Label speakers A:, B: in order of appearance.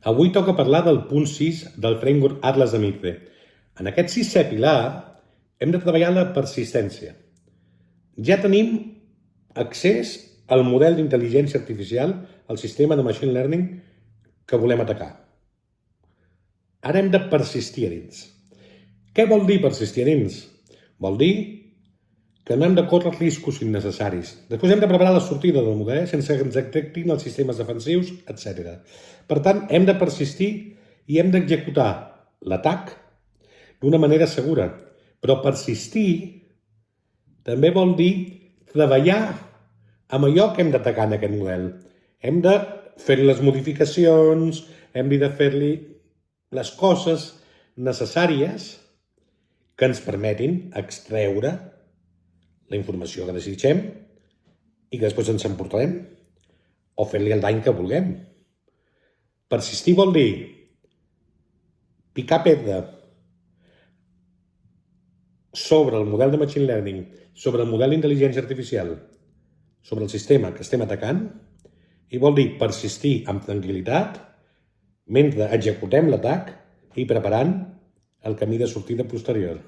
A: Avui toca parlar del punt 6 del framework Atlas de Mitre. En aquest sisè pilar hem de treballar la persistència. Ja tenim accés al model d'intel·ligència artificial, al sistema de machine learning que volem atacar. Ara hem de persistir a dins. Què vol dir persistir a dins? Vol dir que no hem de córrer riscos innecessaris. Després hem de preparar la sortida del model sense que ens detectin els sistemes defensius, etc. Per tant, hem de persistir i hem d'executar l'atac d'una manera segura. Però persistir també vol dir treballar amb allò que hem d'atacar en aquest model. Hem de fer-li les modificacions, hem de fer-li les coses necessàries que ens permetin extreure la informació que desitgem i que després ens emportarem o fer-li el dany que vulguem. Persistir vol dir picar pedra sobre el model de machine learning, sobre el model d'intel·ligència artificial, sobre el sistema que estem atacant, i vol dir persistir amb tranquil·litat mentre executem l'atac i preparant el camí de sortida posterior.